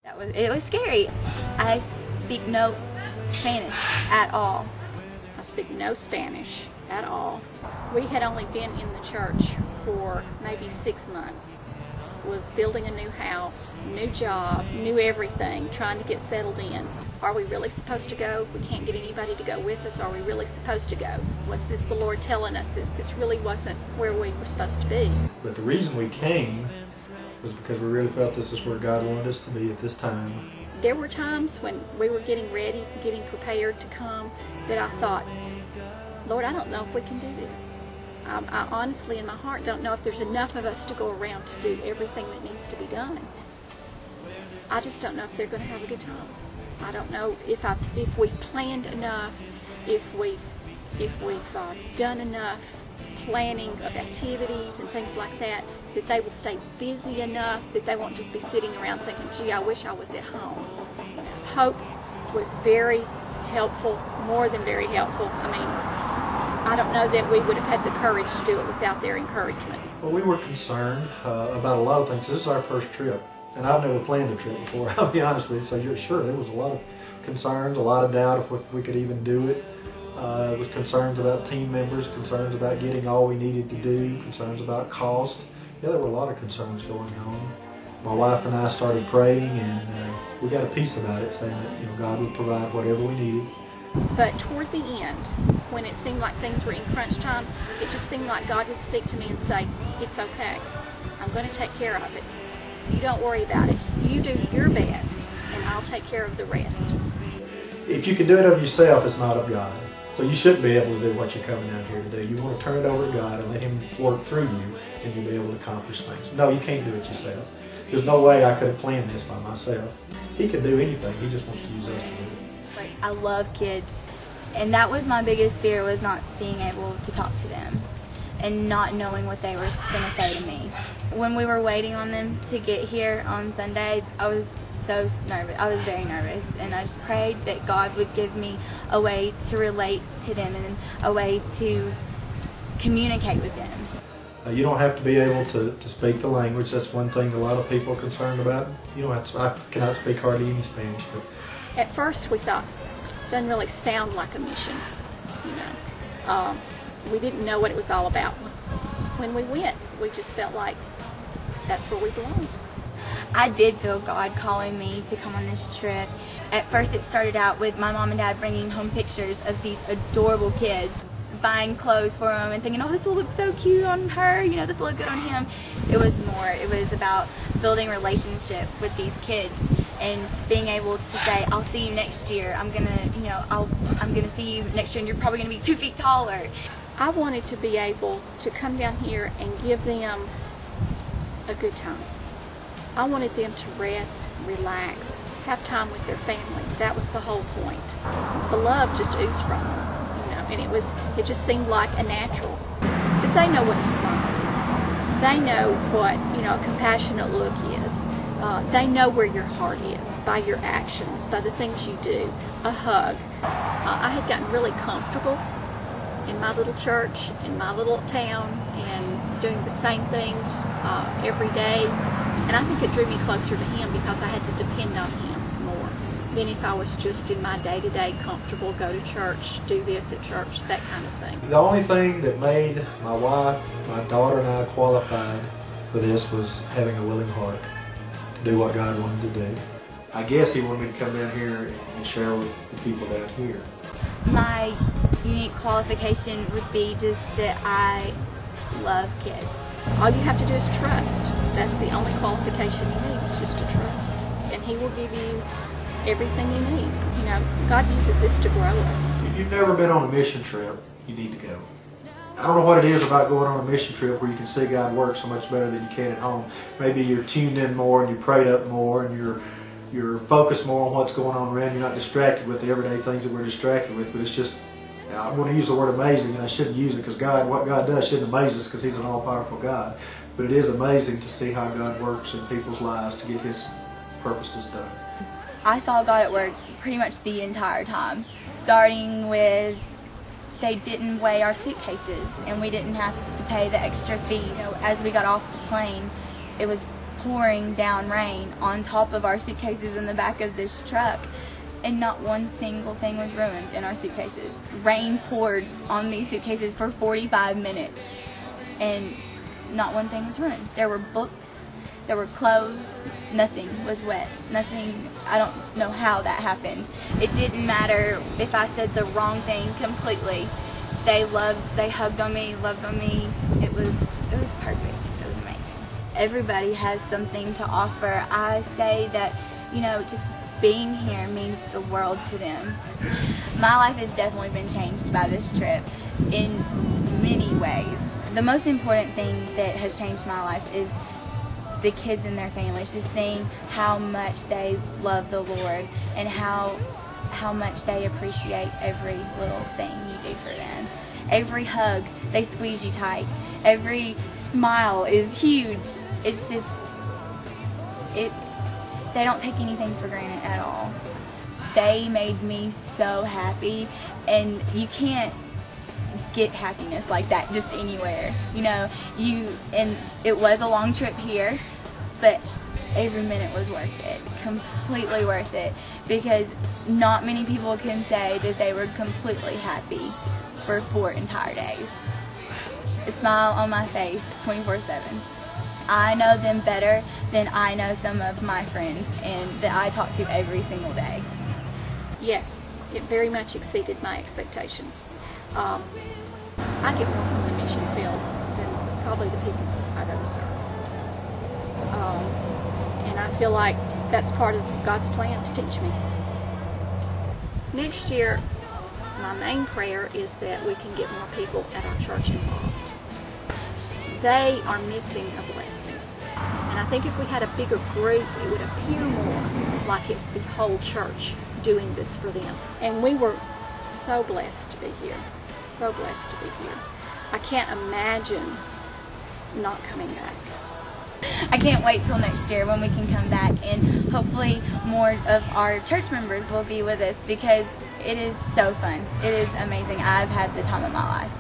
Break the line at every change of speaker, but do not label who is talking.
It was scary. I speak no Spanish at all.
I speak no Spanish at all. We had only been in the church for maybe 6 months. Was building a new house, new job, new everything, trying to get settled in. Are we really supposed to go? We can't get anybody to go with us. Are we really supposed to go? Was this the Lord telling us that this really wasn't where we were supposed to be?
But the reason we came was because we really felt this is where God wanted us to be at this time.
There were times when we were getting ready, getting prepared to come, that I thought, Lord, I don't know if we can do this. I honestly, in my heart, don't know if there's enough of us to go around to do everything that needs to be done. I just don't know if they're going to have a good time. I don't know if we've planned enough, if we've done enough planning of activities and things like that, that they will stay busy enough that they won't just be sitting around thinking, gee, I wish I was at home. Hope was very helpful, more than very helpful. I mean, I don't know that we would have had the courage to do it without their encouragement.
Well, we were concerned about a lot of things. This is our first trip, and I've never planned a trip before, I'll be honest with you. So you're sure there was a lot of concerns, a lot of doubt if we could even do it. With concerns about team members, concerns about getting all we needed to do, concerns about cost. Yeah, there were a lot of concerns going on. My wife and I started praying, and we got a peace about it, saying that God would provide whatever we needed.
But toward the end, when it seemed like things were in crunch time, it just seemed like God would speak to me and say, it's okay. I'm going to take care of it. You don't worry about it. You do your best, and I'll take care of the rest.
If you can do it of yourself, it's not of God. So you shouldn't be able to do what you're coming out here to do. You want to turn it over to God and let Him work through you, and you'll be able to accomplish things. No, you can't do it yourself. There's no way I could have planned this by myself. He can do anything. He just wants to use us to do it.
Like, I love kids, and that was my biggest fear, was not being able to talk to them and not knowing what they were going to say to me. When we were waiting on them to get here on Sunday, I was so nervous. I was very nervous, and I just prayed that God would give me a way to relate to them and a way to communicate with them.
You don't have to be able to speak the language. That's one thing a lot of people are concerned about. You don't have to, I cannot speak hardly any Spanish. But
at first we thought, it doesn't really sound like a mission, we didn't know what it was all about. When we went, we just felt like that's where we belonged.
I did feel God calling me to come on this trip. At first it started out with my mom and dad bringing home pictures of these adorable kids, buying clothes for them and thinking, oh, this will look so cute on her, this will look good on him. It was more. It was about building a relationship with these kids and being able to say, I'll see you next year. I'm gonna see you next year, and you're probably gonna be 2 feet taller.
I wanted to be able to come down here and give them a good time. I wanted them to rest, relax, have time with their family. That was the whole point. The love just oozed from them, and it just seemed like a natural. But they know what a smile is. They know what, a compassionate look is. They know where your heart is by your actions, by the things you do. A hug. I had gotten really comfortable in my little church, in my little town, and doing the same things every day. And I think it drew me closer to Him because I had to depend on Him more than if I was just in my day-to-day comfortable, go to church, do this at church, that kind of thing.
The only thing that made my wife, my daughter, and I qualified for this was having a willing heart to do what God wanted to do. I guess He wanted me to come down here and share with the people down here.
My unique qualification would be just that I love kids.
All you have to do is trust. That's the only qualification you need, is just to trust. And He will give you everything you need. God uses this to grow us.
If you've never been on a mission trip, you need to go. I don't know what it is about going on a mission trip where you can see God work so much better than you can at home. Maybe you're tuned in more and you prayed up more and you're focused more on what's going on around you. You're not distracted with the everyday things that we're distracted with. But it's just, I'm going to use the word amazing, and I shouldn't use it because what God does shouldn't amaze us because He's an all-powerful God. But it is amazing to see how God works in people's lives to get His purposes done.
I saw God at work pretty much the entire time, starting with they didn't weigh our suitcases and we didn't have to pay the extra fee. As we got off the plane, it was pouring down rain on top of our suitcases in the back of this truck, and not one single thing was ruined in our suitcases. Rain poured on these suitcases for 45 minutes, and not one thing was ruined. There were books, there were clothes, nothing was wet. Nothing, I don't know how that happened. It didn't matter if I said the wrong thing completely. They hugged on me, loved on me. It was perfect. It was amazing. Everybody has something to offer. I say that, you know, just being here means the world to them. My life has definitely been changed by this trip in many ways. The most important thing that has changed my life is the kids and their families, just seeing how much they love the Lord and how much they appreciate every little thing you do for them. Every hug, they squeeze you tight. Every smile is huge. It's just, they don't take anything for granted at all. They made me so happy, and you can't get happiness like that just anywhere. You know, and it was a long trip here, but every minute was worth it, completely worth it, because not many people can say that they were completely happy for 4 entire days. A smile on my face 24/7. I know them better than I know some of my friends and that I talk to every single day.
Yes, it very much exceeded my expectations. I get more from the mission field than probably the people I go to serve. And I feel like that's part of God's plan to teach me. Next year, my main prayer is that we can get more people at our church involved. They are missing a blessing. And I think if we had a bigger group, it would appear more like it's the whole church doing this for them. And we were so blessed to be here. So blessed to be here. I can't imagine not coming back.
I can't wait till next year when we can come back, and hopefully more of our church members will be with us, because it is so fun. It is amazing. I've had the time of my life.